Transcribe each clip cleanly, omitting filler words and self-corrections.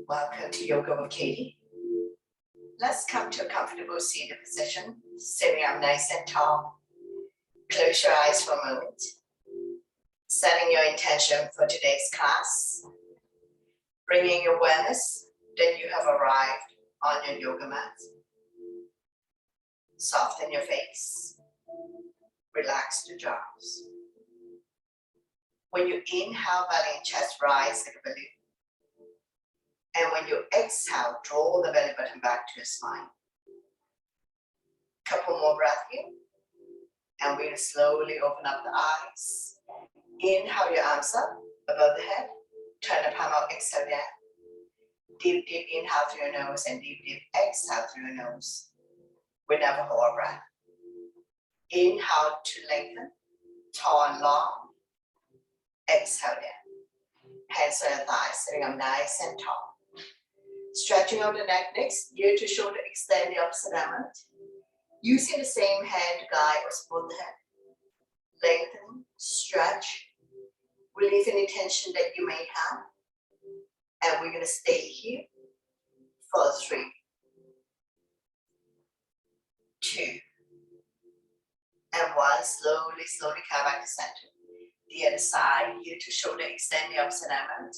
Welcome to Yoga with Katie. Let's come to a comfortable seated position, sitting up nice and tall. Close your eyes for a moment. Setting your intention for today's class. Bringing your awareness that you have arrived on your yoga mat. Soften your face. Relax the jaws. When you inhale, belly and chest rise like a balloon. And when you exhale, draw the belly button back to your spine. Couple more breaths here. And we're going to slowly open up the eyes. Inhale your arms up above the head. Turn the palm out, exhale down. Deep, deep inhale through your nose and deep, deep exhale through your nose. We never hold our breath. Inhale to lengthen, tall and long. Exhale down. Hands on your thighs, sitting up nice and tall. Stretching out the neck next, ear to shoulder, extend the opposite arm. Using the same hand to guide or support the head. Lengthen, stretch, release any tension that you may have. And we're going to stay here for 3, 2, and 1. Slowly, slowly come back to center. The other side, ear to shoulder, extend the opposite arm.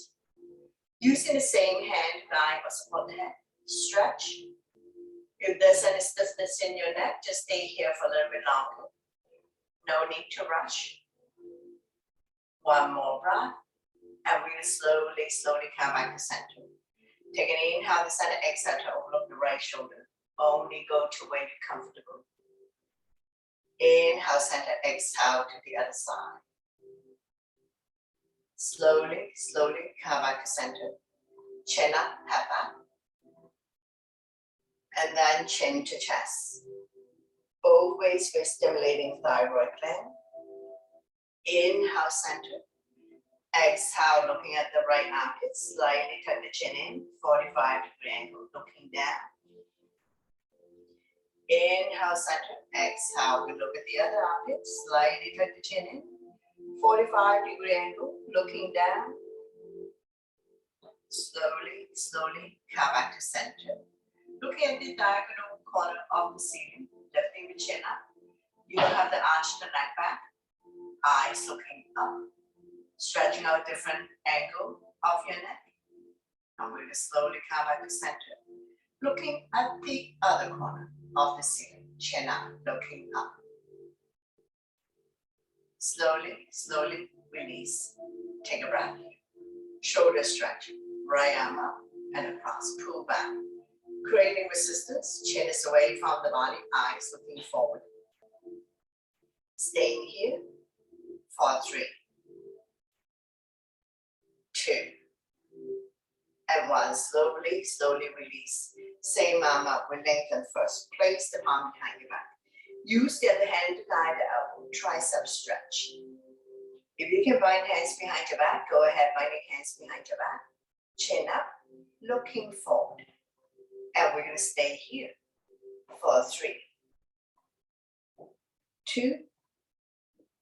Using the same hand to guide or support the head. Stretch. If there's any stiffness in your neck, just stay here for a little bit longer. No need to rush. 1 more breath. And we're going to slowly, slowly come back to center. Take an inhale to center, exhale to overlook the right shoulder. Only go to where you're comfortable. Inhale, center, exhale to the other side. Slowly, slowly come back to center. Chin up, head back. And then chin to chest. Always we're stimulating thyroid gland. Inhale, center. Exhale, looking at the right armpit. Slightly tuck the chin in, 45-degree angle, looking down. Inhale, center. Exhale, we look at the other armpit. Slightly tuck the chin in, 45-degree angle, looking down. Slowly, slowly come back to center. Looking at the diagonal corner of the ceiling, lifting the chin up. You have the arch the neck back, eyes looking up, stretching out different angle of your neck. And we're going to slowly come back to center. Looking at the other corner of the ceiling, chin up, looking up. Slowly, slowly release. Take a breath. Shoulder stretch. Right arm up and across. Pull back. Creating resistance. Chin is away from the body. Eyes looking forward. Staying here for 3, 2, and 1. Slowly, slowly release. Same arm up. We lengthen first. Place the palm behind your back. Use the other hand to guide the elbow, tricep stretch. If you can bind hands behind your back, go ahead, binding hands behind your back. Chin up, looking forward. And we're going to stay here for 3, 2,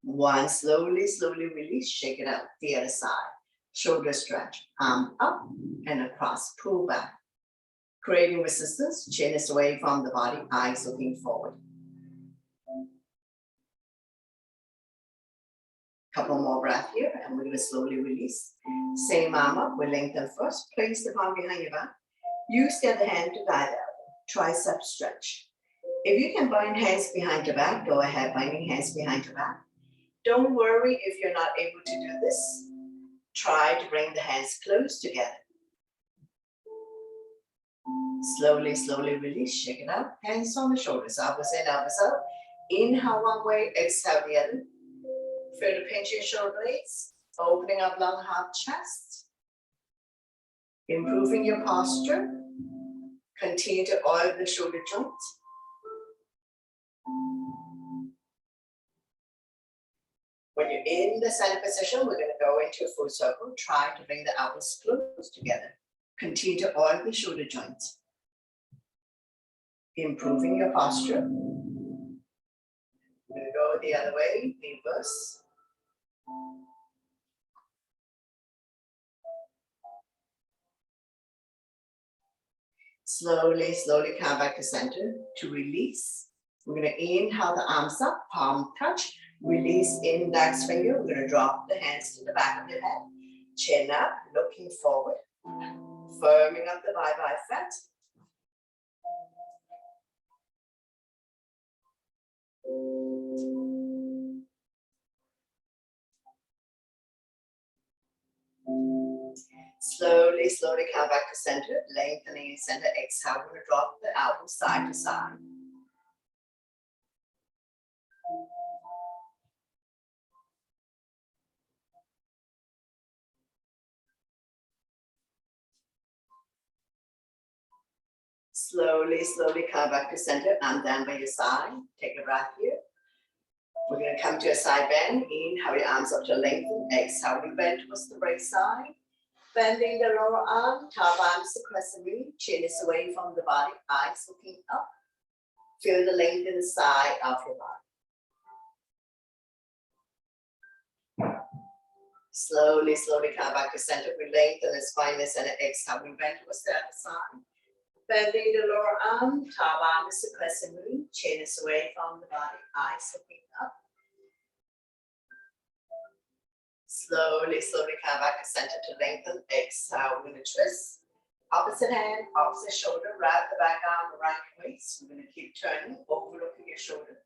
1. Slowly, slowly release, shake it out. The other side. Shoulder stretch, arm up and across, pull back. Creating resistance, chin is away from the body, eyes looking forward. Couple more breaths here, and we're going to slowly release. Same arm up, we lengthen first. Place the palm behind your back. Use the other hand to guide out. Tricep stretch. If you can bind hands behind your back, go ahead, binding hands behind your back. Don't worry if you're not able to do this. Try to bring the hands close together. Slowly, slowly release, shake it out. Hands on the shoulders, elbows in, elbows out. Inhale one way, exhale the other. Feel the pinch in shoulder blades, opening up long, hard chest. Improving your posture. Continue to oil the shoulder joints. When you're in the center position, we're going to go into a full circle. Try to bring the elbows close together. Continue to oil the shoulder joints. Improving your posture. We're going to go the other way, reverse. Slowly, slowly come back to center to release. We're going to inhale the arms up, palm touch, release index finger. We're going to drop the hands to the back of your head, chin up, looking forward, firming up the bye-bye fat. Slowly, slowly come back to center, lengthening in center. Exhale, we're going to drop the elbows side to side. Slowly, slowly come back to center and down by your side. Take a breath here. We're going to come to a side bend. Inhale your arms up to lengthen. Exhale, we bend towards the right side. Bending the lower arm, top arm is the crescent moon. Chin is away from the body, eyes looking up. Feel the length in the side of your body. Slowly, slowly come back to center. We lengthen the spine and center. Exhale, we bend towards the other side. Bending the lower arm, top arm is the crescent moon. Chin is away from the body, eyes looking up. Slowly, slowly come back to center to lengthen. Exhale, we're going to twist. Opposite hand, opposite shoulder. Wrap the back arm around your waist. We're going to keep turning, overlooking your shoulder.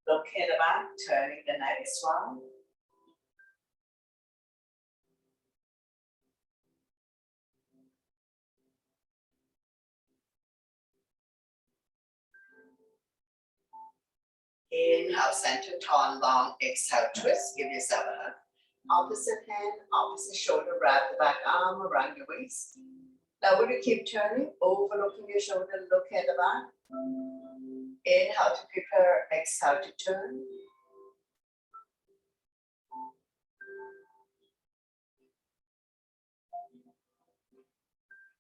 Look at the back, turning the neck as well. Inhale, center, turn long. Exhale, twist. Give yourself a hug. Opposite hand, opposite shoulder. Wrap the back arm around your waist. Now we're going to keep turning, overlooking your shoulder. Look at the back. Inhale to prepare. Exhale to turn.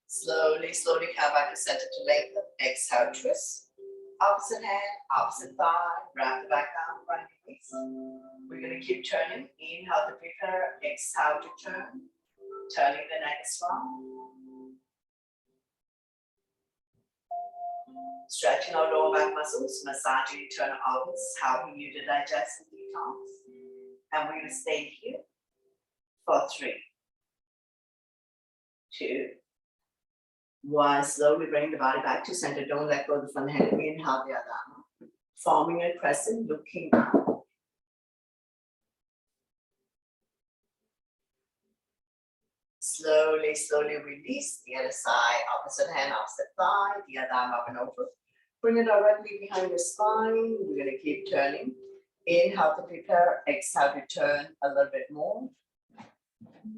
Slowly, slowly come back to center to lengthen. Exhale, twist. Opposite hand, opposite thigh. Wrap the back arm around your waist. We're going to keep turning. Inhale to prepare. Exhale to turn. Turning the neck as well. Stretching our lower back muscles, massaging internal organs, helping you to digest and detox. And we're going to stay here for 3, 2, 1. Slowly bring the body back to center. Don't let go of the front hand. Inhale the other arm. Forming a crescent, looking up. Slowly, slowly release the other side. Opposite hand, opposite thigh. The other arm up and over. Bring it directly behind your spine. We're going to keep turning. Inhale to prepare. Exhale to turn a little bit more.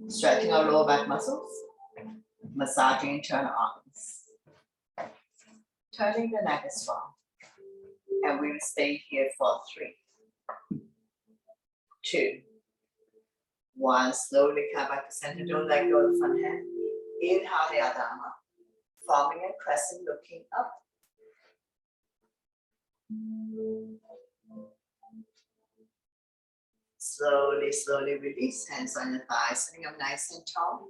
Stretching our lower back muscles. Massaging internal arms. Turning the neck as well. And we will stay here for 3, 2, 1. Slowly come back to center. Don't let go of the front hand. Inhale the other arm up. Forming a crescent, looking up. Slowly, slowly release. Hands on your thighs, sitting up nice and tall.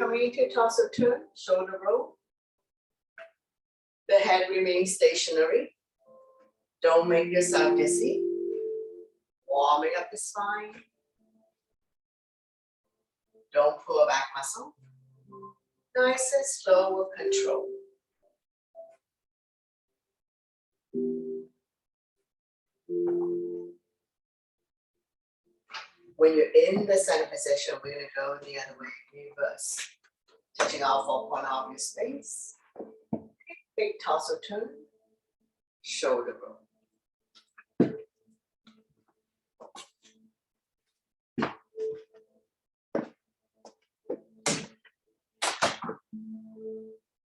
Coming into torso turn, shoulder roll. The head remains stationary. Don't make yourself dizzy. Warming up the spine. Don't pull a back muscle. Nice and slow with control. When you're in the center position, we're going to go the other way, reverse. Touching off 4 corner of your space. Big torso turn, shoulder roll.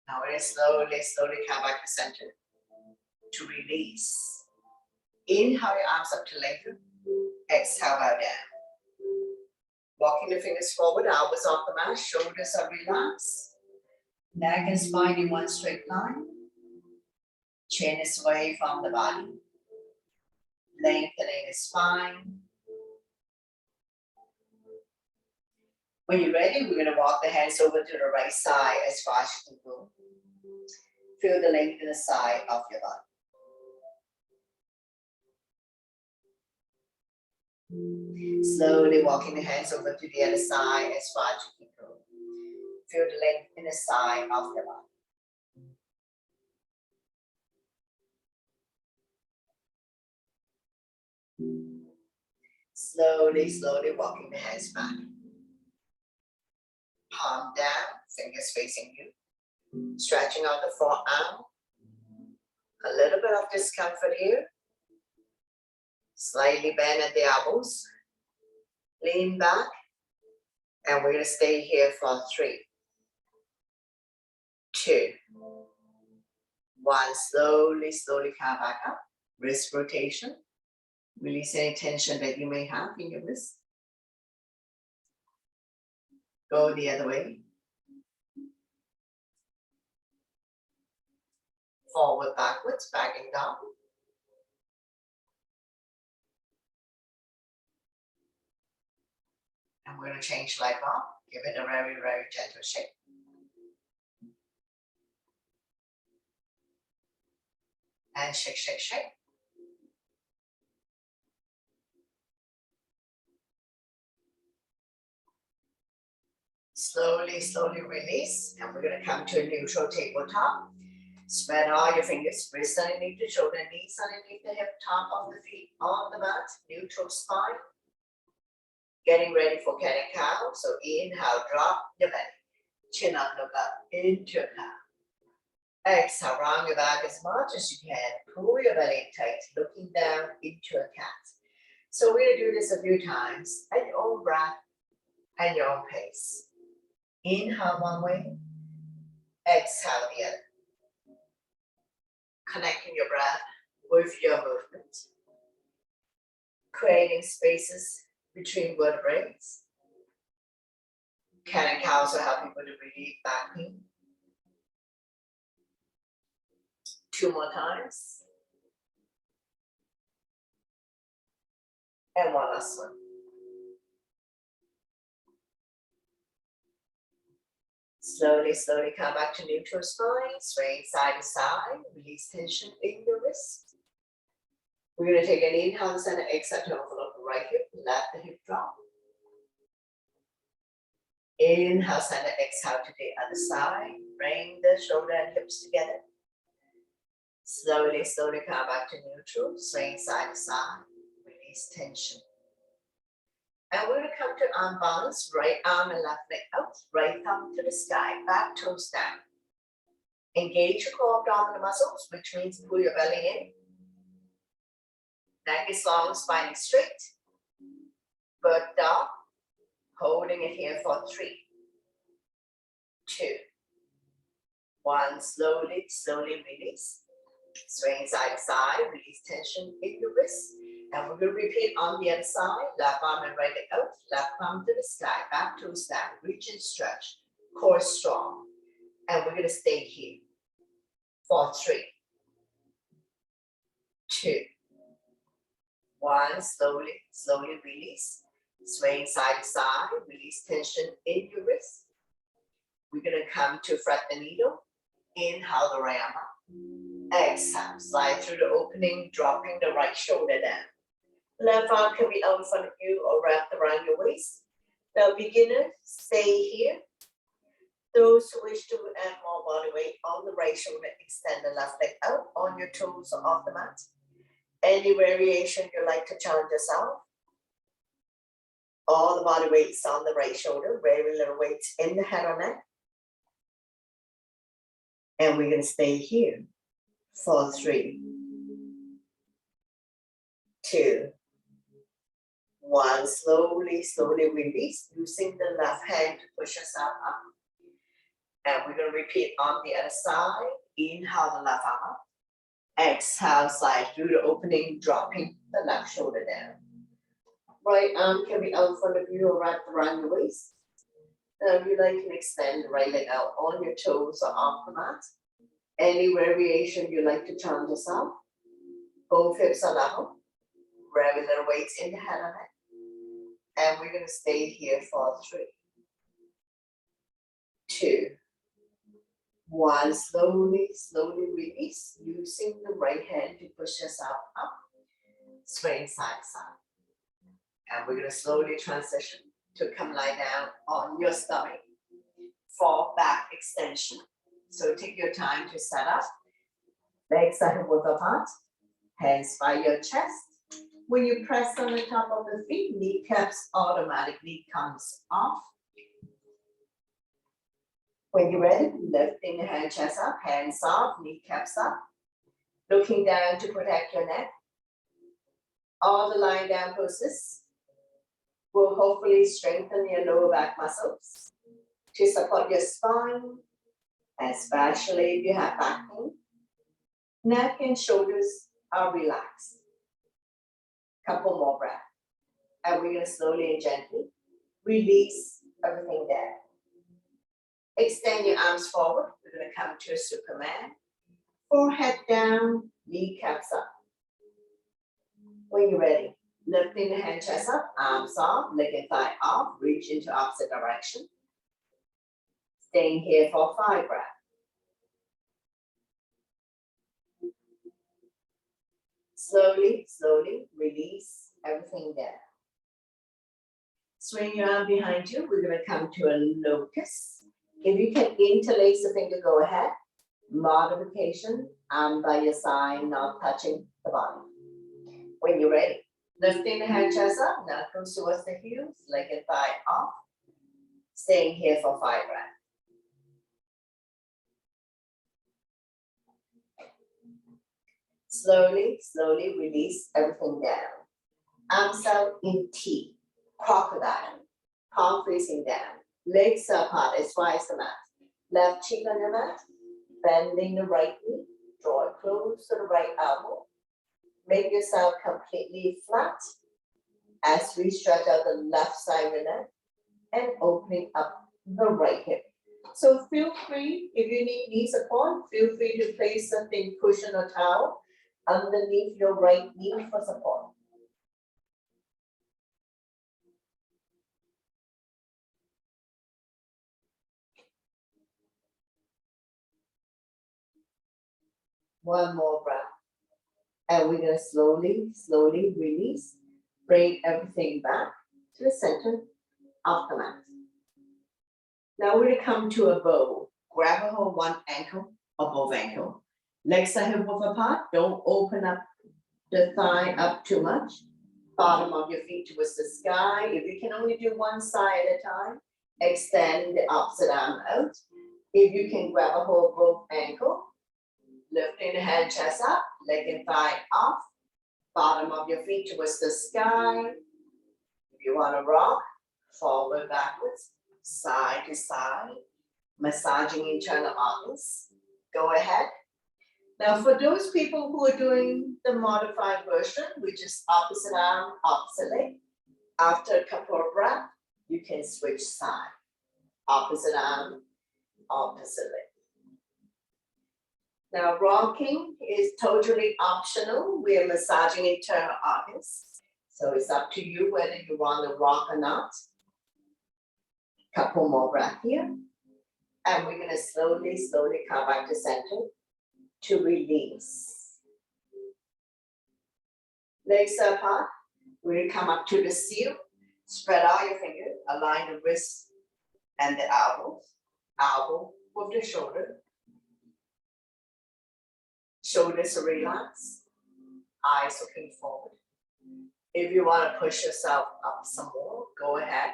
Now we're going to slowly, slowly come back to center to release. Inhale your arms up to lengthen. Exhale, bow down. Walking the fingers forward, elbows off the mat, shoulders are relaxed. Neck and spine in one straight line. Chin is away from the body. Lengthening the spine. When you're ready, we're going to walk the hands over to the right side as far as you can go. Feel the length in the side of your body. Slowly walking the hands over to the other side as far as you can go. Feel the length in the side of your body. Slowly, slowly walking the hands back. Palm down, fingers facing you. Stretching out the forearm. A little bit of discomfort here. Slightly bend at the elbows. Lean back. And we're going to stay here for 3, 2, 1. Slowly, slowly come back up. Wrist rotation. Release any tension that you may have in your wrist. Go the other way. Forward, backwards, backing down. And we're going to change leg arm. Give it a very, very gentle shake. And shake, shake, shake. Slowly, slowly release. And we're going to come to a neutral tabletop. Spread all your fingers, wrists underneath the shoulder, knees underneath the hip, top of the feet on the mat, neutral spine. Getting ready for cat and cow. So inhale, drop your belly. Chin up, look up into a cow. Exhale, round your back as much as you can. Pull your belly tight, looking down into a cat. So we're going to do this a few times at your own breath and your own pace. Inhale one way, exhale the other. Connecting your breath with your movement. Creating spaces between vertebrae. Cat and cows are helping with the relief back pain. 2 more times. And one last one. Slowly, slowly come back to neutral spine, swaying side to side, release tension in your wrist. We're going to take an inhale, center, exhale, to envelope the right hip, let the hip drop. Inhale, center, exhale to the other side, bring the shoulder and hips together. Slowly, slowly come back to neutral, swaying side to side, release tension. And we're going to come to arm balance, right arm and left leg out, right thumb to the sky, back toes down. Engage your core abdominal muscles, which means pull your belly in. Neck is long, spine is straight. Bird dog, holding it here for 3, 2, 1. Slowly, slowly release. Swaying side to side, release tension in your wrist. And we're going to repeat on the other side. Left arm and right leg out. Left palm to the sky. Back toes down. Reach and stretch. Core strong. And we're going to stay here for 3, 2, 1. Slowly, slowly release. Swaying side to side. Release tension in your wrist. We're going to come to fret the needle. Inhale the right arm up. Exhale. Slide through the opening, dropping the right shoulder down. Left arm can be out in front of you or wrapped around your waist. Now, beginners, stay here. Those who wish to add more body weight on the right shoulder, extend the left leg out on your toes or off the mat. Any variation you like to challenge yourself. All the body weights on the right shoulder, very little weight in the head or neck. And we're going to stay here for 3, 2, 1. Slowly, slowly release, using the left hand to push yourself up. And we're going to repeat on the other side. Inhale the left arm up. Exhale, slide through the opening, dropping the left shoulder down. Right arm can be out in front of you or wrapped around your waist. Now, if you like, you can extend the right leg out on your toes or off the mat. Any variation you like to challenge yourself. Both hips are level. Very little weight in the head and neck. And we're going to stay here for 3, 2, While slowly, slowly release, using the right hand to push yourself up, swaying side to side. And we're going to slowly transition to come lie down on your stomach for back extension. So take your time to set up. Legs are hip width apart, hands by your chest. When you press on the top of the feet, kneecaps automatically comes off. When you're ready, lifting the hand chest up, hands off, kneecaps up. Looking down to protect your neck. All the lying down poses will hopefully strengthen your lower back muscles to support your spine, especially if you have back pain. Neck and shoulders are relaxed. Couple more breaths. And we're going to slowly and gently release everything there. Extend your arms forward. We're going to come to a Superman. Forehead down, kneecaps up. When you're ready, lifting the hand chest up, arms off, leg and thigh off, reach into opposite direction. Staying here for 5 breaths. Slowly, slowly release everything down. Swing your arm behind you. We're going to come to a locust. If you can interlace the finger, go ahead. Modification, arm by your side, not touching the body. When you're ready, lifting the hand chest up, knuckles towards the heels, leg and thigh off. Staying here for 5 breaths. Slowly, slowly release everything down. Arms out in T, crocodile, palm facing down, legs apart as wide as the mat. Left cheek on your mat, bending the right knee, draw it close to the right elbow. Make yourself completely flat as we stretch out the left side of the neck and opening up the right hip. So feel free, if you need knee support, feel free to place something, cushion or towel underneath your right knee for support. One more breath. And we're going to slowly, slowly release. Bring everything back to the center of the mat. Now we're going to come to a bow. Grab a hold one ankle or both ankle. Legs are hip width apart. Don't open up the thigh up too much. Bottom of your feet towards the sky. If you can only do one side at a time, extend the opposite arm out. If you can grab a hold both ankle, lifting the hand chest up, leg and thigh off. Bottom of your feet towards the sky. If you want to rock, forward, backwards, side to side, massaging internal organs. Go ahead. Now, for those people who are doing the modified version, which is opposite arm, opposite leg, after a couple of breaths, you can switch side. Opposite arm, opposite leg. Now, rocking is totally optional. We are massaging internal organs. So it's up to you whether you want to rock or not. Couple more breaths here. And we're going to slowly, slowly come back to center to release. Legs are apart. We'll come up to the seal. Spread out your fingers. Align the wrists and the elbows. Elbow with the shoulder. Shoulders are relaxed. Eyes looking forward. If you want to push yourself up some more, go ahead.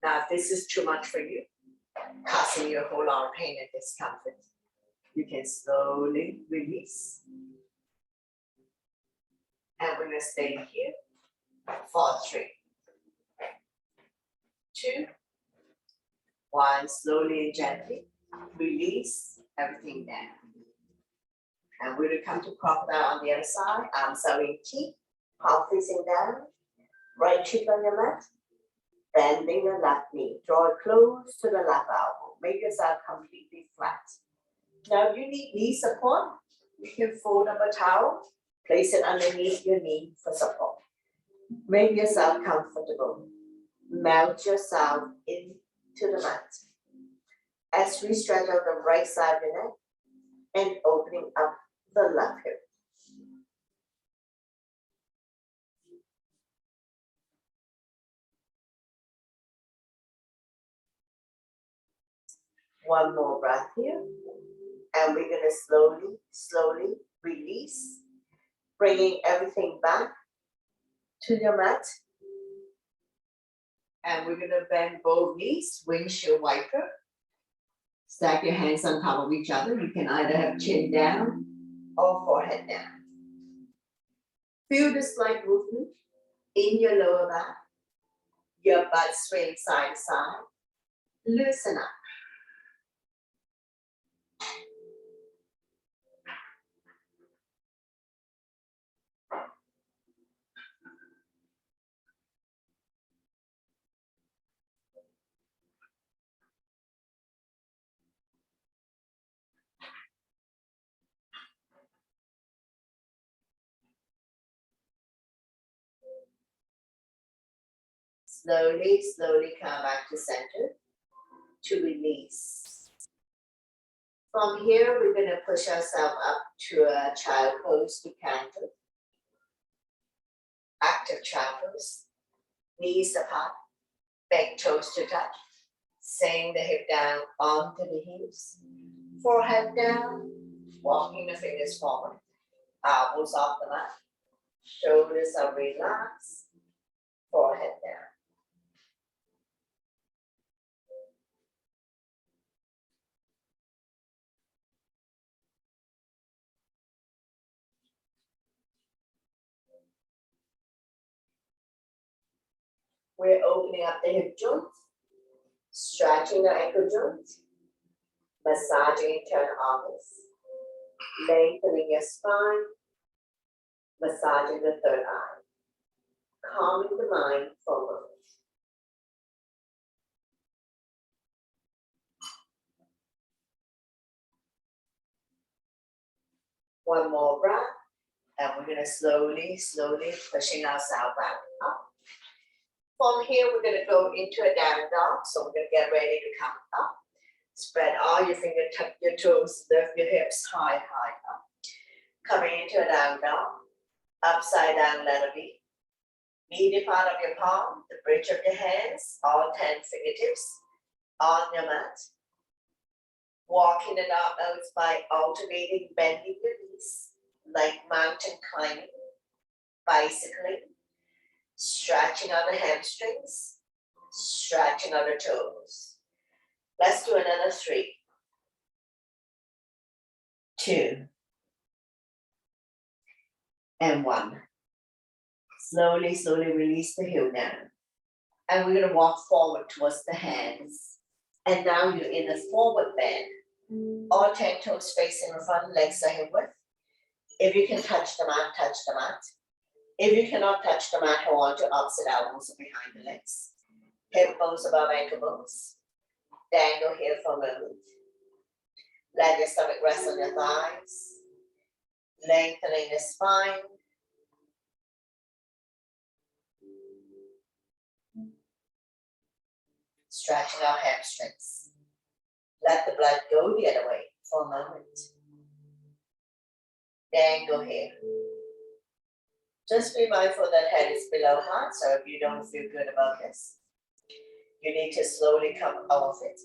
Now, if this is too much for you, causing you a whole lot of pain and discomfort, you can slowly release. And we're going to stay here for 3, 2, 1. Slowly and gently release everything down. And we're going to come to crocodile on the other side. Arms out in T, palm facing down, right cheek on your mat, bending the left knee. Draw it close to the left elbow. Make yourself completely flat. Now, if you need knee support, you can fold up a towel, place it underneath your knee for support. Make yourself comfortable. Melt yourself into the mat. As we stretch out the right side of the neck and opening up the left hip. One more breath here. And we're going to slowly release, bringing everything back to your mat. And we're going to bend both knees, windshield wiper. Stack your hands on top of each other. You can either have chin down or forehead down. Feel the slight movement in your lower back. Your butt swaying side to side. Loosen up. Slowly come back to center to release. From here, we're going to push ourselves up to a child pose to canter. Active child pose. Knees apart, big toes to touch. Sink the hip down onto the heels. Forehead down, walking the fingers forward. Elbows off the mat. Shoulders are relaxed. Forehead down. We're opening up the hip joints, stretching the ankle joints, massaging internal organs, lengthening your spine, massaging the third eye, calming the mind for a moment. One more breath, and we're going to slowly pushing ourselves back up. From here, we're going to go into a down dog. So we're going to get ready to come up. Spread all your fingers, tuck your toes, lift your hips high up. Coming into a down dog. Upside down letter B. Medial part of your palm, the bridge of your hands, all 10 fingertips on your mat. Walking it out by alternating, bending your knees, like mountain climbing, bicycling. Stretching out the hamstrings, stretching out the toes. Let's do another 3, 2, and 1. Slowly release the heel down. And we're going to walk forward towards the hands. And now you're in a forward bend. All 10 toes facing in front, legs are hip width. If you can touch the mat, touch the mat. If you cannot touch the mat, hold on to opposite elbows behind the legs. Hip bones above ankle bones. Dangle here for a moment. Let your stomach rest on your thighs. Lengthening the spine. Stretching our hamstrings. Let the blood go the other way for a moment. Dangle here. Just be mindful that head is below heart, so if you don't feel good about this, you need to slowly come out of it.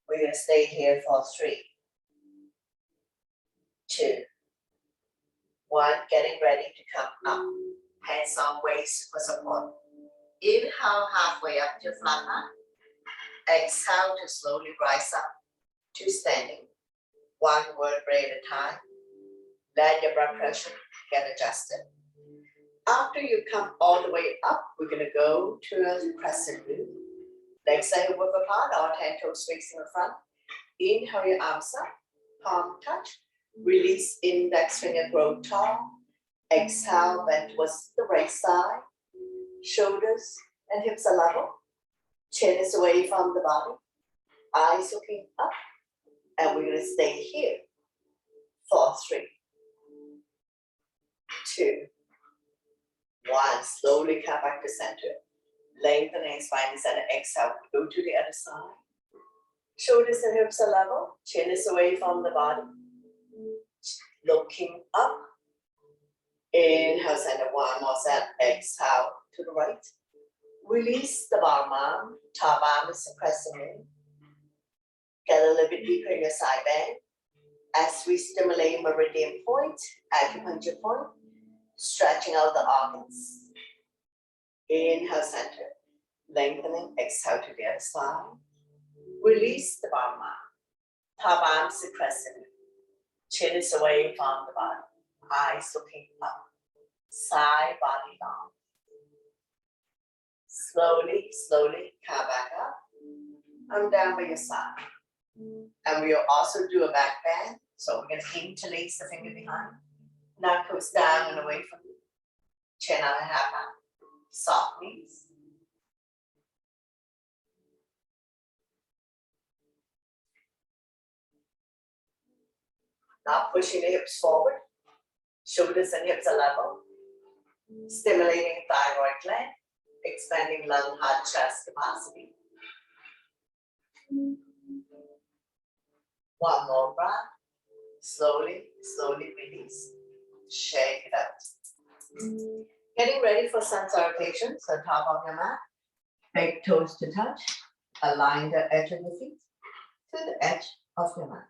We're going to stay here for 3, 2, 1, getting ready to come up. Hands on waist for support. Inhale halfway up to flat mat. Exhale to slowly rise up to standing. 1 vertebrae at a time. Let your blood pressure get adjusted. After you come all the way up, we're going to go to a crescent move. Legs are hip width apart, all 10 toes facing in front. Inhale your arms up, palm touch. Release index finger, grow tall. Exhale, bend towards the right side. Shoulders and hips are level. Chin is away from the body. Eyes looking up. And we're going to stay here for 3, 2, 1. Slowly come back to center. Lengthening spine to center. Exhale, go to the other side. Shoulders and hips are level, chin is away from the body. Looking up. Inhale, send a one more set. Exhale to the right. Release the bottom arm. Top arm is pressing in. Get a little bit deeper in your side bend. As we stimulate meridian point, acupuncture point, stretching out the organs. Inhale, center. Lengthening. Exhale to the other side. Release the bottom arm. Top arm is pressing in. Chin is away from the body. Eyes looking up. Side body down. Slowly, slowly come back up. And down by your side. And we'll also do a back bend. So we're going to interlace the finger behind. Now goes down and away from you. Chin on a half hand. Soft knees. Now pushing the hips forward. Shoulders and hips are level. Stimulating thyroid gland. Expanding lung, heart, chest capacity. One more breath. Slowly, slowly release. Shake it out. Getting ready for sun salutation. So top of your mat. Big toes to touch. Align the edge of your feet to the edge of your mat.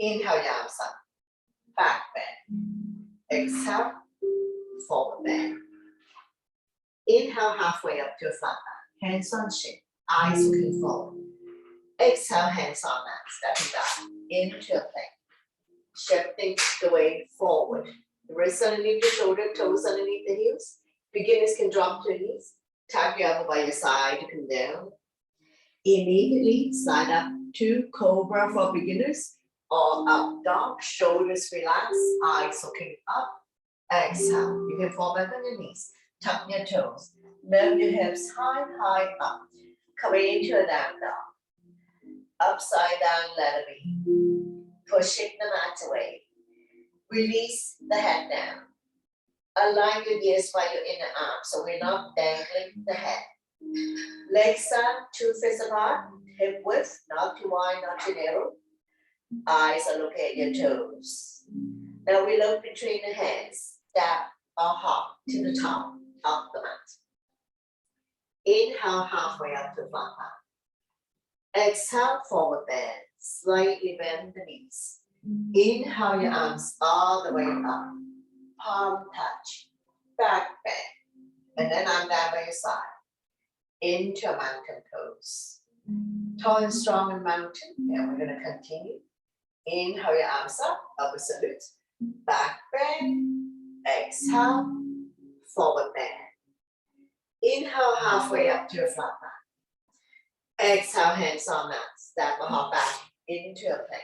Inhale, your arms up. Back bend. Exhale, forward bend. Inhale, halfway up to a flat back. Hands on shin. Eyes looking forward. Exhale, hands on mat. Stepping down into a plank. Shifting the weight forward. Wrists underneath the shoulder, toes underneath the heels. Beginners can drop to knees. Tap your elbow by your side to come down. Immediately slide up to cobra for beginners or up dog. Shoulders relax, eyes looking up. Exhale. You can fall back on your knees. Tuck your toes. Move your hips high, high up. Coming into a down dog. Upside down letter B. Pushing the mat away. Release the head down. Align your ears by your inner arm so we're not dangling the head. Legs up, 2 fists apart, hip width, not too wide, not too narrow. Eyes are looking at your toes. Now we look between the hands, step or hop to the top of the mat. Inhale, halfway up to flat back. Exhale, forward bend, slightly bend the knees. Inhale, your arms all the way up, palm touch, back bend, and then arm down by your side. Into a mountain pose. Tall and strong in mountain, and we're going to continue. Inhale your arms up, elbow salute, back bend, exhale, forward bend. Inhale halfway up to a flat back. Exhale, hands on mat, step or hop back into a plank.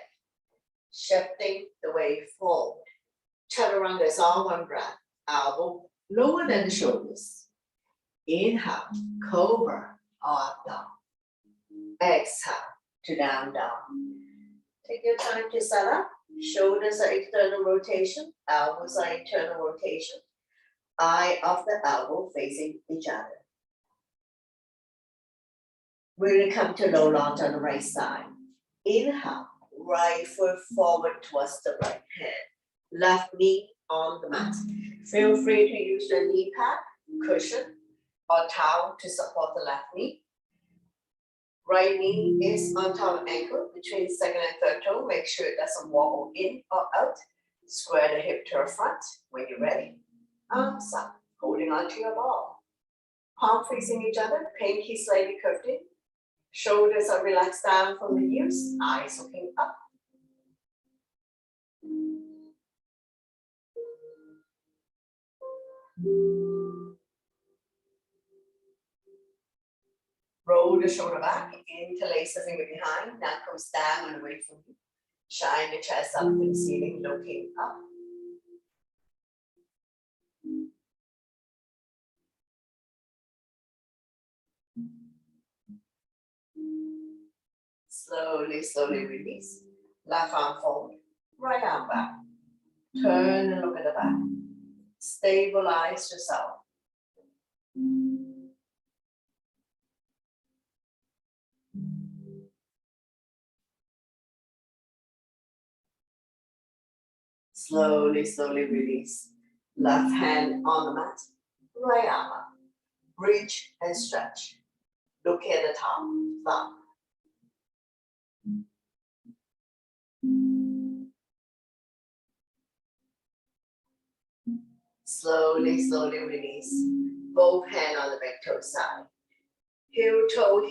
Shifting the weight forward. Chaturanga is all one breath. Elbow lower than the shoulders. Inhale, cobra or up dog. Exhale to down dog. Take your time to set up. Shoulders are external rotation, elbows are internal rotation. Eye of the elbow facing each other. We're going to come to low lunge on the right side. Inhale, right foot forward towards the right hand. Left knee on the mat. Feel free to use the knee pad, cushion, or towel to support the left knee. Right knee is on top of ankle between second and third toe. Make sure it doesn't wobble in or out. Square the hip to the front when you're ready. Arms up, holding onto your ball. Palm facing each other, pinky slightly curved in. Shoulders are relaxed down from the ears, eyes looking up. Roll the shoulder back, interlace the finger behind, that comes down and away from you. Shine the chest up to the ceiling, looking up. Slowly, slowly release. Left arm forward, right arm back. Turn and look at the back. Stabilize yourself. Slowly, slowly release. Left hand on the mat, right arm up. Reach and stretch. Look at the top, thumb. Slowly, slowly release. Both hands on the back toe side. Heel toe,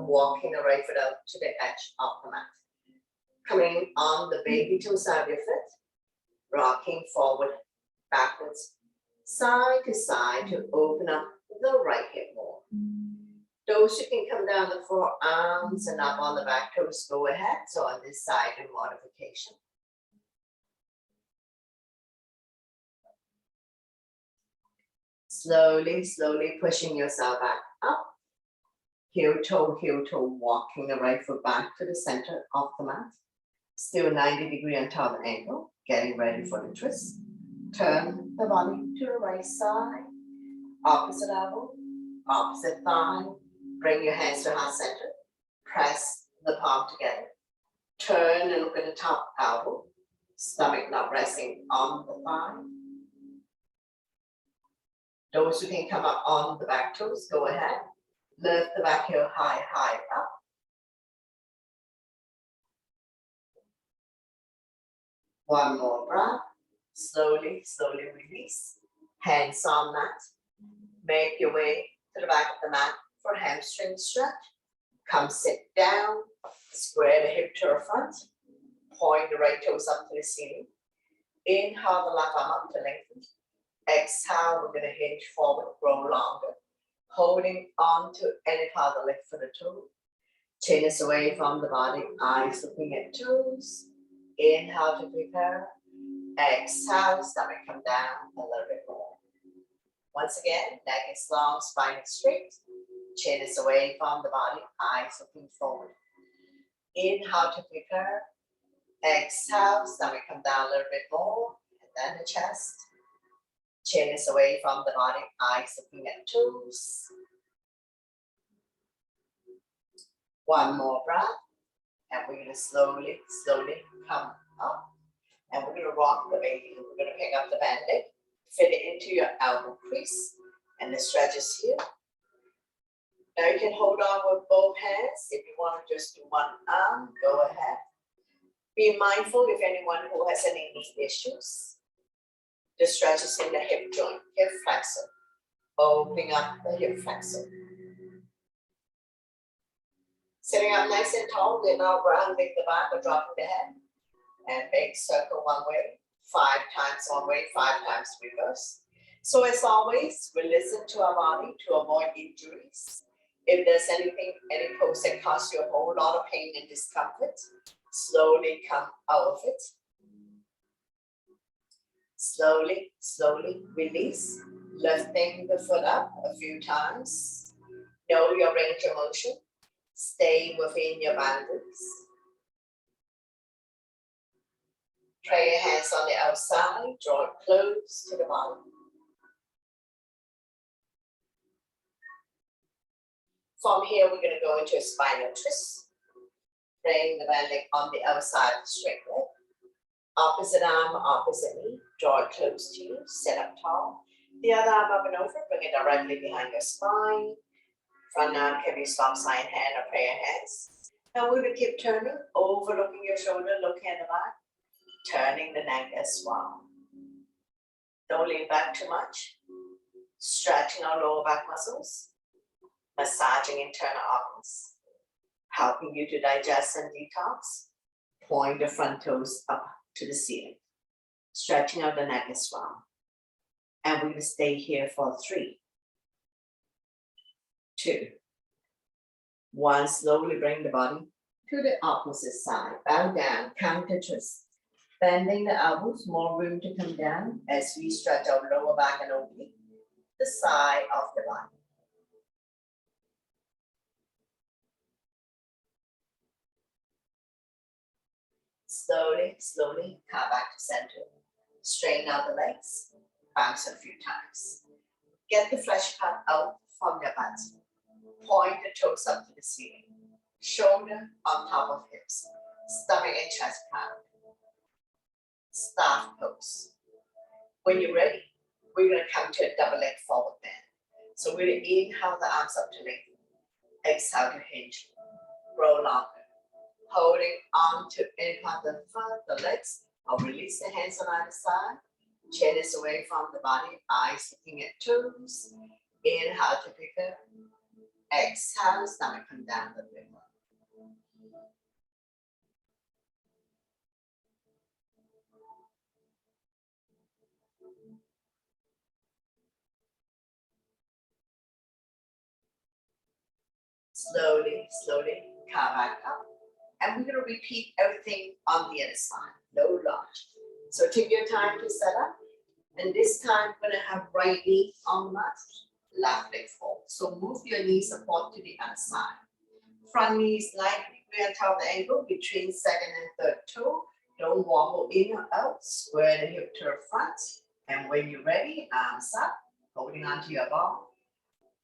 walking the right foot out to the edge of the mat. Coming on the baby toe side of your foot, rocking forward, backwards, side to side to open up the right hip more. Those who can come down the forearms and up on the back toes, go ahead. So on this side, do modification. Slowly, slowly pushing yourself back up. Heel toe, walking the right foot back to the center of the mat. Still 90-degree on top of the ankle, getting ready for the twist. Turn the body to the right side, opposite elbow, opposite thigh. Bring your hands to heart center. Press the palm together. Turn and look at the top elbow. Stomach not resting on the thigh. Those who can come up on the back toes, go ahead. Lift the back heel high, high up. One more breath. Slowly, slowly release. Hands on mat. Make your way to the back of the mat for hamstring stretch. Come sit down. Square the hip to the front. Point the right toes up to the ceiling. Inhale the left arm up to lengthen. Exhale, we're going to hinge forward, grow longer. Holding on to any part of the leg for the toe. Chin is away from the body, eyes looking at toes. Inhale to prepare. Exhale, stomach come down a little bit more. Once again, neck is long, spine is straight. Chin is away from the body, eyes looking forward. Inhale to prepare. Exhale, stomach come down a little bit more. And then the chest. Chin is away from the body, eyes looking at toes. One more breath. And we're going to slowly, slowly come up. And we're going to rock the baby. We're going to pick up the band-aid, fit it into your elbow crease, and the stretch is here. Now you can hold on with both hands. If you want to just do one arm, go ahead. Be mindful if anyone who has any knee issues. The stretch is in the hip joint, hip flexor. Opening up the hip flexor. Sitting up nice and tall, we're now rounding the back or dropping the head. And big circle one way, 5 times one way, 5 times reverse. So as always, we listen to our body to avoid injuries. If there's anything, any pose that causes you a whole lot of pain and discomfort, slowly come out of it. Slowly, slowly release, lifting the foot up a few times. Know your range of motion. Stay within your boundaries. Pray your hands on the outside, draw it close to the body. From here, we're going to go into a spinal twist. Bring the band leg on the outside of the straight leg. Opposite arm, opposite knee, draw it close to you, sit up tall. The other arm up and over, bring it directly behind your spine. Front arm can be stop sign hand or prayer hands. Now we're going to keep turning, overlooking your shoulder, looking at the back, turning the neck as well. Don't lean back too much. Stretching our lower back muscles, massaging internal organs, helping you to digest and detox. Point the front toes up to the ceiling, stretching out the neck as well. And we're going to stay here for 3, 2, 1. Slowly bring the body to the opposite side. Bow down, counter twist. Bending the elbows, more room to come down as we stretch our lower back and oblique, the side of the body. Slowly, slowly come back to center. Straighten out the legs. Bounce a few times. Get the flesh part out from your butt. Point the toes up to the ceiling. Shoulder on top of hips. Stomach and chest pound. Staff pose. When you're ready, we're going to come to a double leg forward bend. So we're going to inhale the arms up to lengthen. Exhale to hinge. Grow longer. Holding on to any part of the legs, or release the hands on either side. Chin is away from the body, eyes looking at toes. Inhale to pick up. Exhale, stomach come down a bit more. Slowly, slowly, come back up. And we're going to repeat everything on the other side. No rush. So take your time to set up. And this time, we're going to have right knee on the mat, left leg forward. So move your knee support to the other side. Front knee is 90 degrees on top of the ankle between second and third toe. Don't wobble in or out. Square the hip to the front. And when you're ready, arms up, holding onto your ball.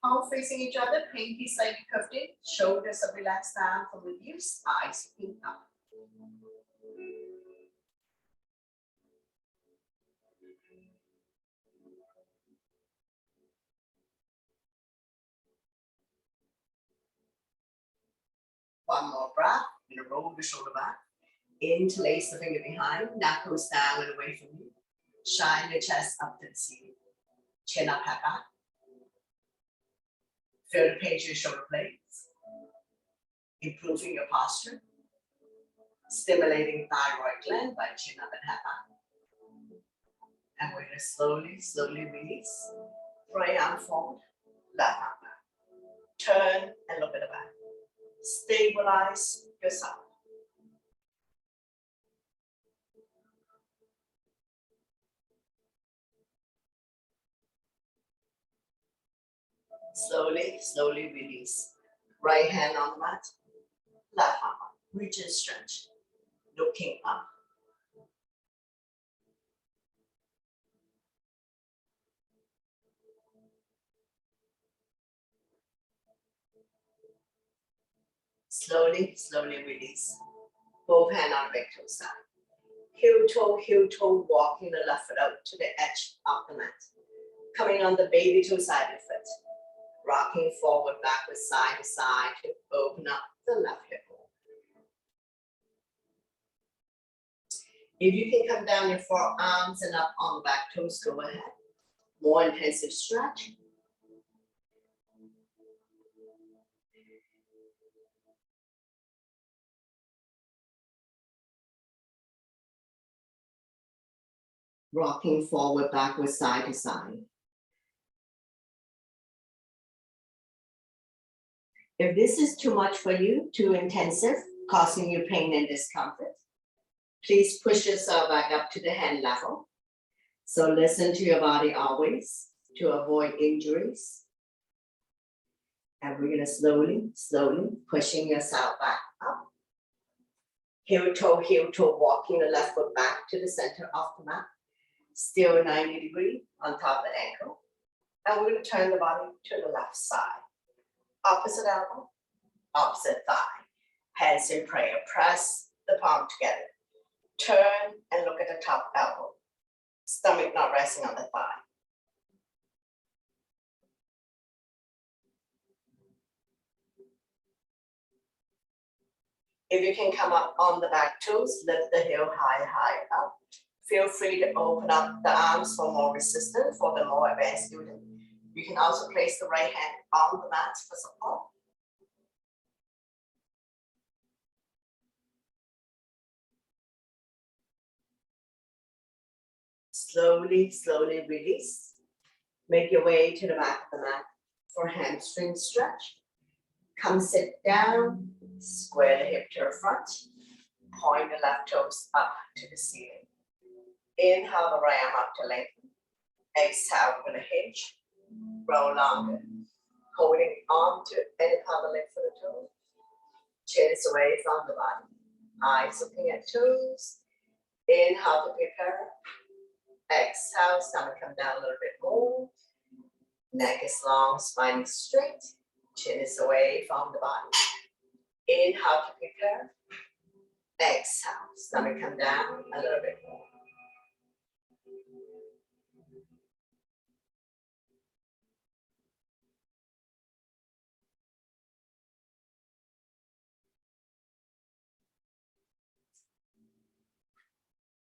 Palms facing each other, pinky slightly curved in, shoulders are relaxed down from reduced, eyes looking up. One more breath, you're gonna roll the shoulder back. Interlace the finger behind, knuckles down and away from you. Shine your chest up to the ceiling. Chin up, head back. Feel the pain to your shoulder blades. Improving your posture. Stimulating thyroid gland by chin up and head back. And we're going to slowly, slowly release. Right arm forward, left arm back. Turn and look at the back. Stabilize yourself. Slowly, slowly release. Right hand on the mat, left arm up. Reach and stretch. Looking up. Slowly, slowly release. Both hands on the back toe side. Heel toe, walking the left foot out to the edge of the mat. Coming on the baby toe side of the foot. Rocking forward, backwards, side to side to open up the left hip. If you can come down your forearms and up on the back toes, go ahead. More intensive stretch. Rocking forward, backwards, side to side. If this is too much for you, too intensive, causing you pain and discomfort, please push yourself back up to the hand level. So listen to your body always to avoid injuries. And we're gonna slowly, slowly pushing yourself back up. Heel toe, walking the left foot back to the center of the mat. Still 90 degrees on top of the ankle. And we're gonna turn the body to the left side. Opposite elbow, opposite thigh. Hands in prayer, press the palm together. Turn and look at the top elbow. Stomach not resting on the thigh. If you can come up on the back toes, lift the heel high up. Feel free to open up the arms for more resistance for the more advanced student. You can also place the right hand on the mat for support. Slowly, slowly release. Make your way to the back of the mat for hamstring stretch. Come sit down, square the hip to the front, point the left toes up to the ceiling. Inhale the right arm up to lengthen. Exhale, we're gonna hinge, roll longer, holding on to any part of the leg for the toe. Chin is away from the body. Eyes looking at toes. Inhale to prepare. Exhale, stomach come down a little bit more. Neck is long, spine is straight. Chin is away from the body. Inhale to prepare. Exhale, stomach come down a little bit more.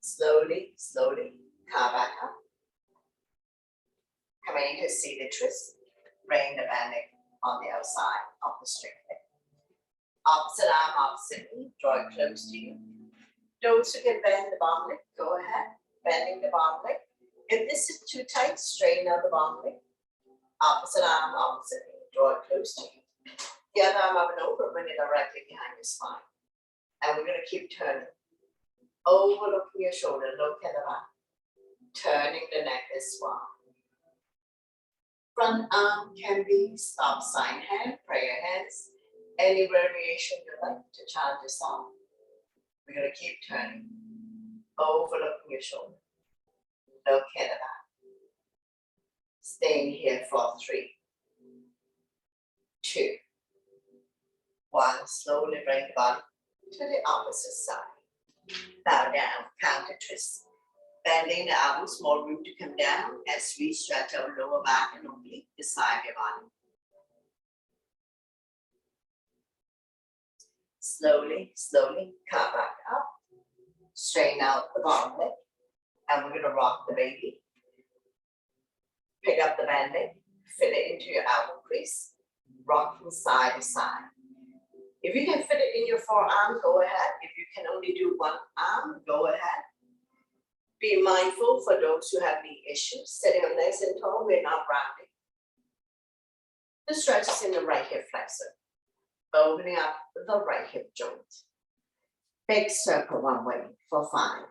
Slowly, slowly, come back up. Coming to seated twist. Bring the banding on the outside of the straight leg. Opposite arm, opposite knee. Draw it close to you. Those who can bend the bottom leg, go ahead. Bending the bottom leg. If this is too tight, straighten out the bottom leg. Opposite arm, opposite knee. Draw it close to you. The other arm up and over, bring it directly behind your spine. And we're going to keep turning. Overlooking your shoulder, look at the back. Turning the neck as well. Front arm can be stop sign hand, prayer hands. Any variation you like to chant this song. We're going to keep turning. Overlooking your shoulder. Look at the back. Staying here for 3, 2, 1. Slowly bring the body to the opposite side. Bow down, counter twist. Bending the elbows, more room to come down as we stretch our lower back and oblique beside your body. Slowly, slowly, come back up. Straighten out the bottom leg. And we're going to rock the baby. Pick up the band-aid, fit it into your elbow crease, rock from side to side. If you can fit it in your forearm, go ahead. If you can only do one arm, go ahead. Be mindful for those who have knee issues. Sitting up nice and tall, we're not rounding. The stretch is in the right hip flexor. Opening up the right hip joint. Big circle one way for 5.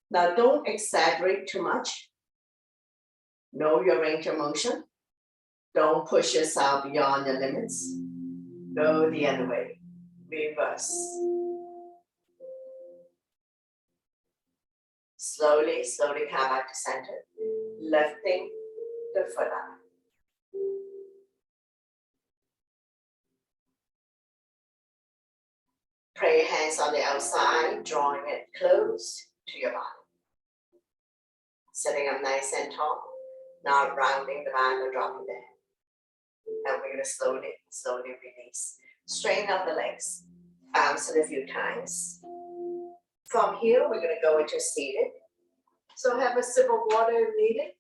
Now don't exaggerate too much. Know your range of motion. Don't push yourself beyond your limits. Go the other way. Reverse. Slowly, slowly come back to center. Lifting the foot up. Pray your hands on the outside, drawing it close to your body. Sitting up nice and tall. Not rounding the back or dropping the head. And we're going to slowly, slowly release. Straighten up the legs. Bounce it a few times. From here, we're going to go into seated. So have a sip of water if needed.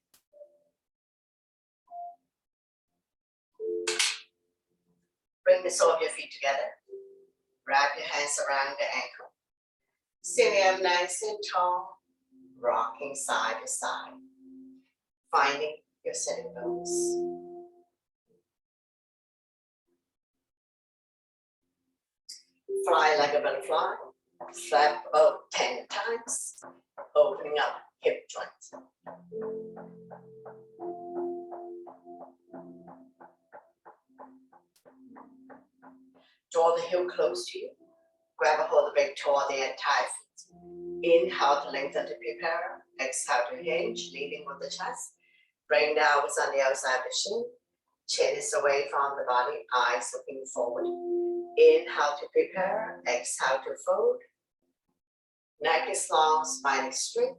Bring the sole of your feet together. Wrap your hands around the ankle. Sitting up nice and tall. Rocking side to side. Finding your sitting bones. Fly like a butterfly. Flap about 10 times. Opening up hip joints. Draw the heel close to you. Grab a hold of the big toe of the entire feet. Inhale to lengthen to prepare. Exhale to hinge, leading with the chest. Bring the elbows on the outside of the shin. Chin is away from the body, eyes looking forward. Inhale to prepare. Exhale to fold. Neck is long, spine is straight.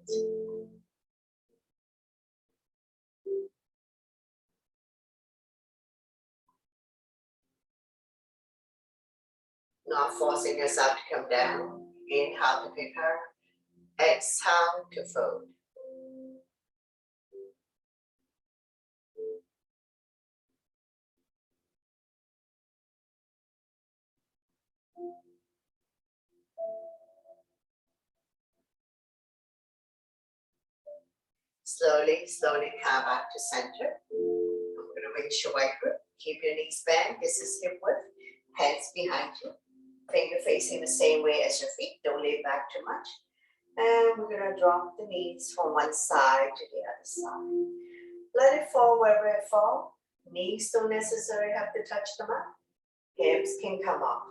Not forcing yourself to come down. Inhale to prepare. Exhale to fold. Slowly, slowly come back to center. I'm going to reach your right grip. Keep your knees bent. This is hip width. Hands behind you. Finger facing the same way as your feet. Don't lay back too much. And we're going to drop the knees from one side to the other side. Let it fall wherever it falls. Knees don't necessarily have to touch the mat. Hips can come up.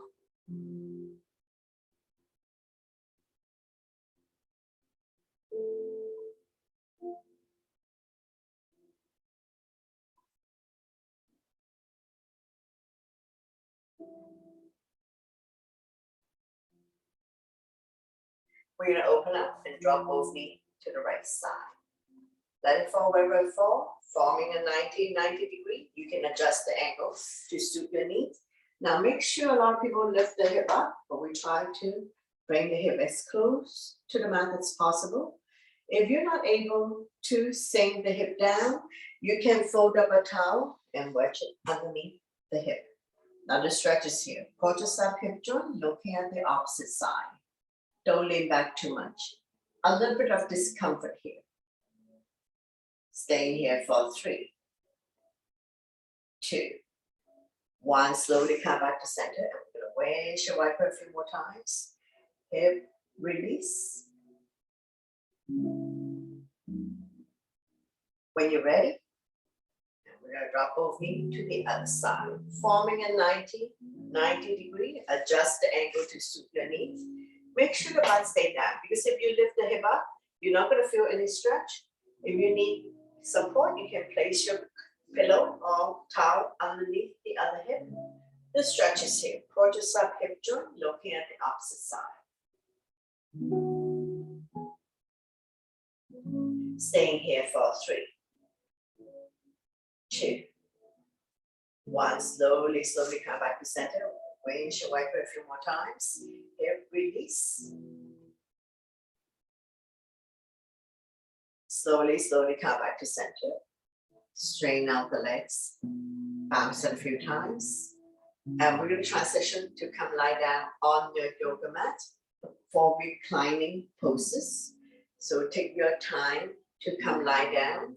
We're going to open up and drop both knees to the right side. Let it fall wherever it falls, forming a 90 degree. You can adjust the angle to suit your needs. Now make sure a lot of people lift the hip up, but we try to bring the hip as close to the mat as possible. If you're not able to sink the hip down, you can fold up a towel and wedge it underneath the hip. Now the stretch is here. Quadricep hip joint, looking at the opposite side. Don't lean back too much. A little bit of discomfort here. Staying here for 3, 2, 1. Slowly come back to center. And we're going to wedge your wiper a few more times. Hip release. When you're ready, we're going to drop both knees to the other side, forming a 90 degree. Adjust the angle to suit your needs. Make sure the butt stay down, because if you lift the hip up, you're not going to feel any stretch. If you need support, you can place your pillow or towel underneath the other hip. The stretch is here. Quadricep hip joint, looking at the opposite side. Staying here for 3, 2, 1. Slowly come back to center. Range your wiper a few more times. Hip release. Slowly come back to center. Straighten out the legs. Bounce it a few times. And we're going to transition to come lie down on your yoga mat for reclining poses. So take your time to come lie down.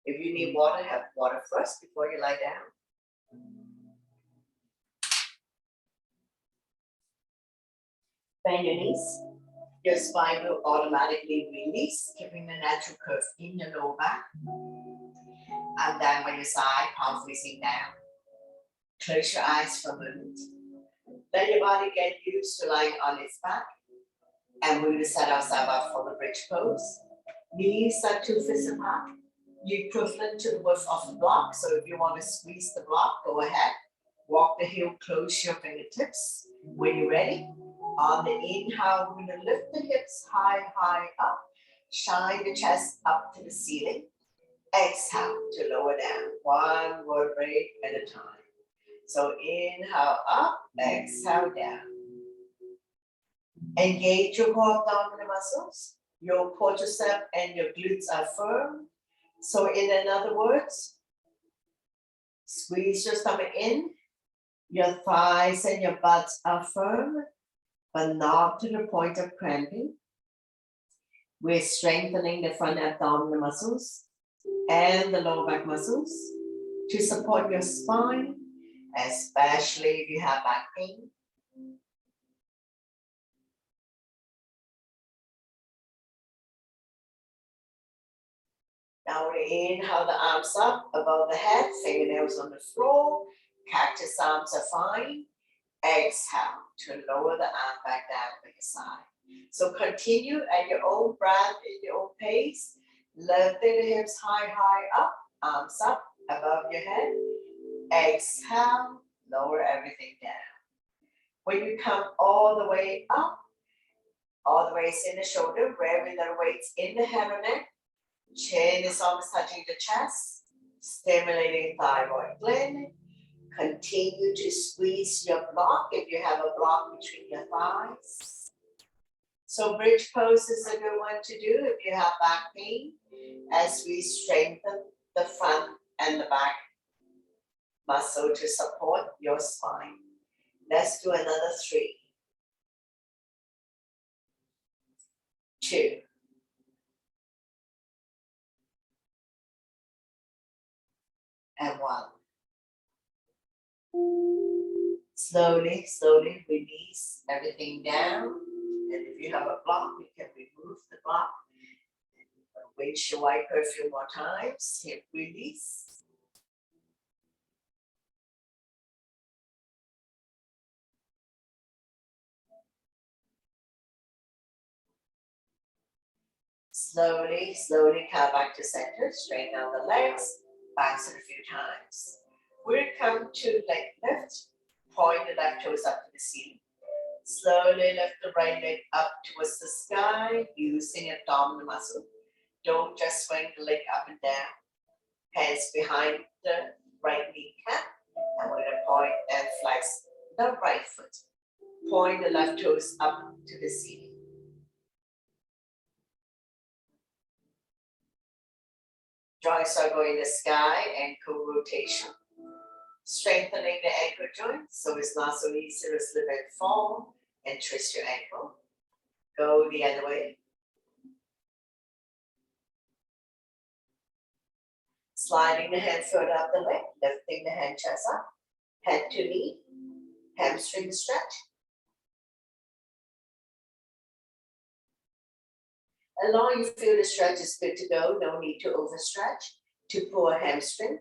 If you need water, have water first before you lie down. Bend your knees. Your spine will automatically release, giving the natural curve in your lower back. And then when your side, palm facing down. Close your eyes for a moment. Let your body get used to lying on its back. And we're going to set ourselves up for the bridge pose. Knees are 2 fists apart. You're equivalent to the width of the block. So if you want to squeeze the block, go ahead. Walk the heel, close your fingertips. When you're ready, on the inhale, we're going to lift the hips high up. Shine the chest up to the ceiling. Exhale to lower down. 1 vertebrae at a time. So inhale up, exhale down. Engage your core abdominal muscles. Your quadricep and your glutes are firm. So in other words, squeeze your stomach in. Your thighs and your butts are firm, but not to the point of cramping. We're strengthening the front abdominal muscles and the lower back muscles to support your spine, especially if you have back pain. Now we inhale the arms up above the head, fingernails on the floor, cactus arms are fine. Exhale to lower the arm back down to your side. So continue at your own breath, in your own pace. Lifting the hips high up, arms up above your head. Exhale, lower everything down. When you come all the way up, all the way in the shoulder, very little weights in the head or neck. Chin is almost touching the chest, stimulating thyroid gland. Continue to squeeze your block if you have a block between your thighs. So bridge pose is a good one to do if you have back pain, as we strengthen the front and the back muscle to support your spine. Let's do another 3, 2, and 1. Slowly release everything down. And if you have a block, you can remove the block. Winch your wiper a few more times. Hip release. Slowly come back to center. Straighten out the legs. Bounce it a few times. We'll come to leg lift. Point the left toes up to the ceiling. Slowly lift the right leg up towards the sky using abdominal muscle. Don't just swing the leg up and down. Hands behind the right kneecap. And we're going to point and flex the right foot. Point the left toes up to the ceiling. Drawing circle in the sky, ankle rotation. Strengthening the ankle joint so it's not so easy to slip and fall and twist your ankle. Go the other way. Sliding the hand further up the leg, lifting the hand chest up, head to knee, hamstring stretch. As long as you feel the stretch is good to go, no need to overstretch to pull a hamstring.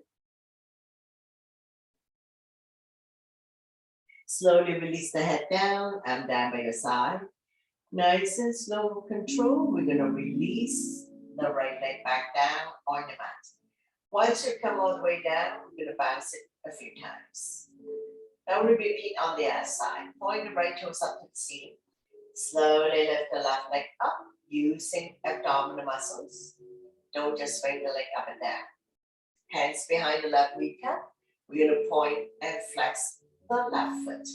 Slowly release the head down and down by your side. Nice and slow control. We're going to release the right leg back down on your mat. Once you come all the way down, we're going to bounce it a few times. Now we repeat on the other side. Point the right toes up to the ceiling. Slowly lift the left leg up using abdominal muscles. Don't just swing the leg up and down. Hands behind the left kneecap. We're going to point and flex the left foot.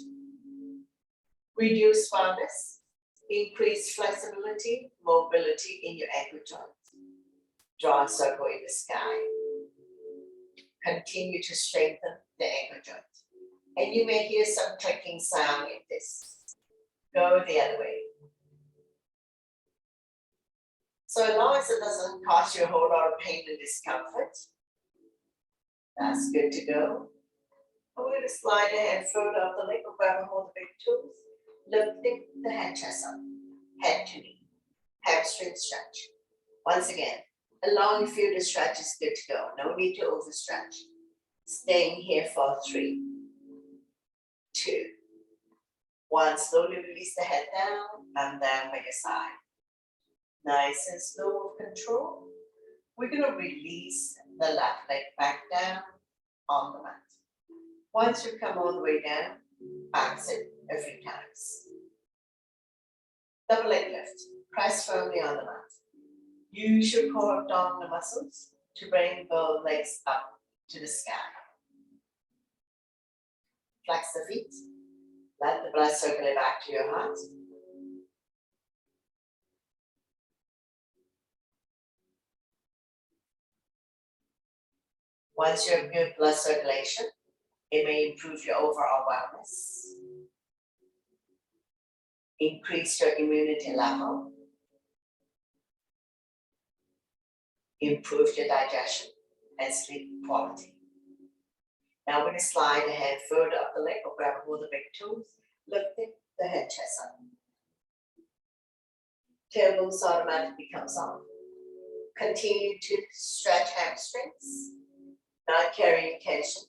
Reduce firmness. Increase flexibility, mobility in your ankle joints. Draw a circle in the sky. Continue to strengthen the ankle joint. And you may hear some clicking sound in this. Go the other way. So as long as it doesn't cause you a whole lot of pain and discomfort, that's good to go. And we're going to slide the hand further up the leg, or grab and hold the big toes, lifting the hand chest up, head to knee, hamstring stretch. Once again, as long as you feel the stretch is good to go, no need to overstretch. Staying here for 3, 2, 1. Slowly release the head down and down by your side. Nice and slow with control. We're going to release the left leg back down on the mat. Once you come all the way down, bounce it a few times. Double leg lift. Press firmly on the mat. Use your core abdominal muscles to bring both legs up to the sky. Flex the feet. Let the blood circulate back to your heart. Once you have good blood circulation, it may improve your overall wellness, increase your immunity level, improve your digestion and sleep quality. Now we're going to slide the hand further up the leg or grab and hold the big toes, lifting the head chest up. Tailbones automatically comes off. Continue to stretch hamstrings, not carrying tension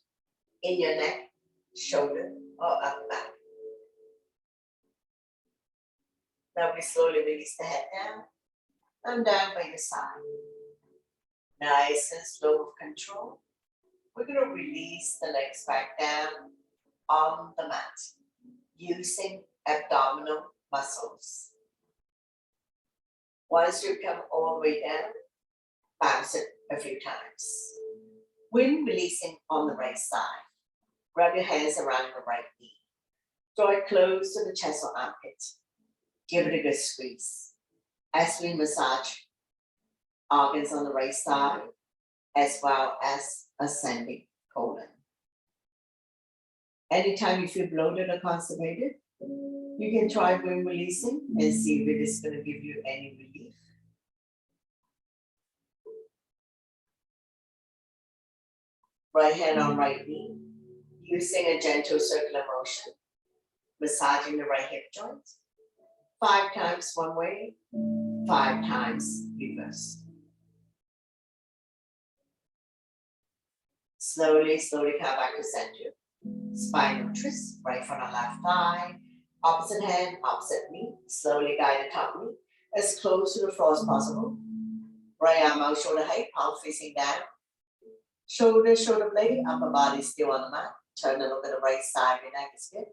in your neck, shoulder, or up back. Now we slowly release the head down and down by your side. Nice and slow with control. We're going to release the legs back down on the mat using abdominal muscles. Once you come all the way down, bounce it a few times. When releasing on the right side, wrap your hands around the right knee. Draw it close to the chest or armpit. Give it a good squeeze. As we massage organs on the right side, as well as ascending colon. Anytime you feel bloated or constipated, you can try when releasing and see if it is going to give you any relief. Right hand on right knee, using a gentle circular motion, massaging the right hip joint. 5 times one way, 5 times reverse. Slowly, slowly come back to center. Spinal twist, right foot on left thigh. Opposite hand, opposite knee. Slowly guide the top knee as close to the floor as possible. Right arm out, shoulder height, palm facing down. Shoulder, shoulder blade, upper body still on the mat. Turn a little bit to the right side, your neck is good.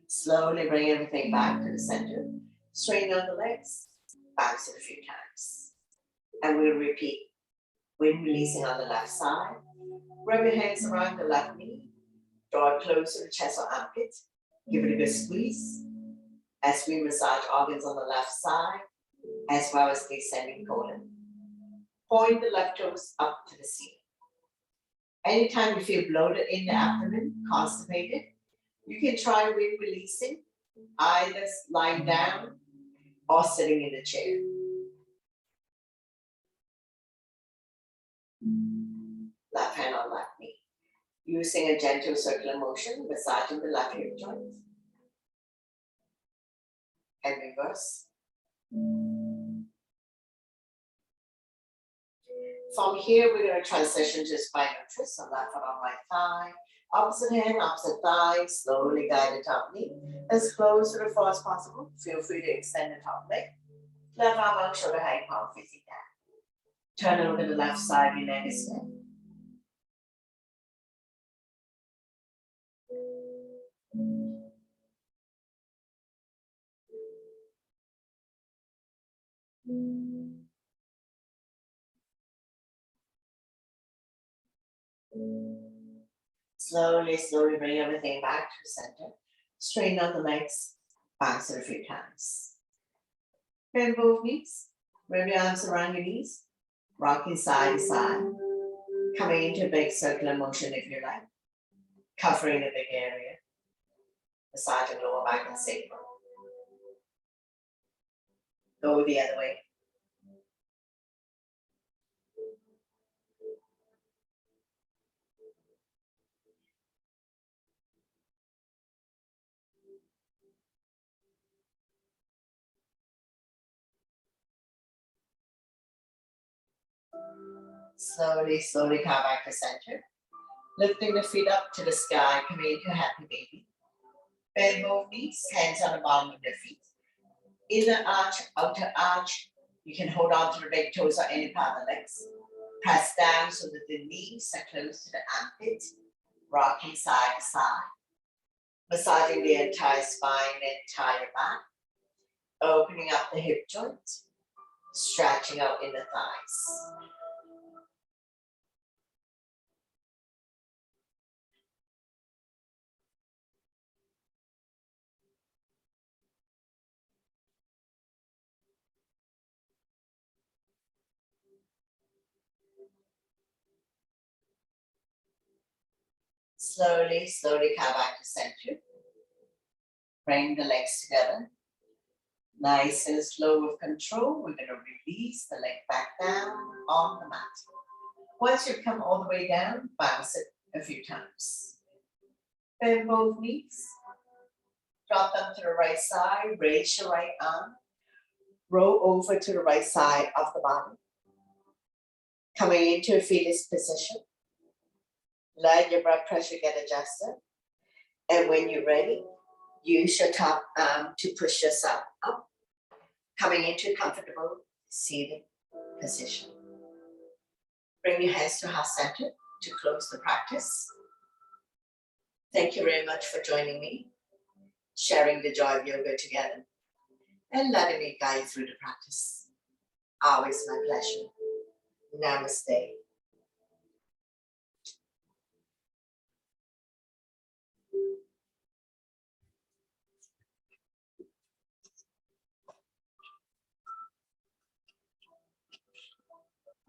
Slowly bring everything back to the center. Straighten out the legs. Bounce it a few times. And we'll repeat. When releasing on the left side, rub your hands around the left knee. Draw it close to the chest or armpit. Give it a good squeeze. As we massage organs on the left side, as well as the ascending colon. Point the left toes up to the ceiling. Anytime you feel bloated in the abdomen, constipated, you can try wind releasing, either lying down or sitting in the chair. Left hand on left knee. Using a gentle circular motion, massaging the left hip joint. And reverse. From here, we're going to transition to spinal twist, so left foot on right thigh. Opposite hand, opposite thigh, slowly guide the top knee. As close to the floor as possible. Feel free to extend the top leg. Left arm out, shoulder height, palm facing down. Turn over to the left side, your neck is bent. Slowly, slowly bring everything back to the center. Straighten out the legs, bounce it a few times. Bend both knees, wrap your arms around your knees, rocking side to side. Coming into a big circular motion if you like. Covering the big area. Massaging lower back and sacrum. Go the other way. Slowly, slowly come back to center. Lifting the feet up to the sky, coming into a happy baby. Bend both knees, hands on the bottom of the feet. Inner arch, outer arch. You can hold on to the big toes or any part of the legs. Press down so that the knees are close to the armpit. Rocking side to side. Massaging the entire spine, the entire back. Opening up the hip joint. Stretching out in the thighs. Slowly, slowly come back to center. Bring the legs together. Nice and slow with control. We're going to release the leg back down on the mat. Once you've come all the way down, bounce it a few times. Bend both knees. Drop them to the right side. Raise your right arm. Roll over to the right side of the body. Coming into a fetus position. Let your blood pressure get adjusted. And when you're ready, use your top arm to push yourself up. Coming into a comfortable seated position. Bring your hands to heart center to close the practice. Thank you very much for joining me, sharing the joy of yoga together, and letting me guide through the practice. Always my pleasure. Namaste.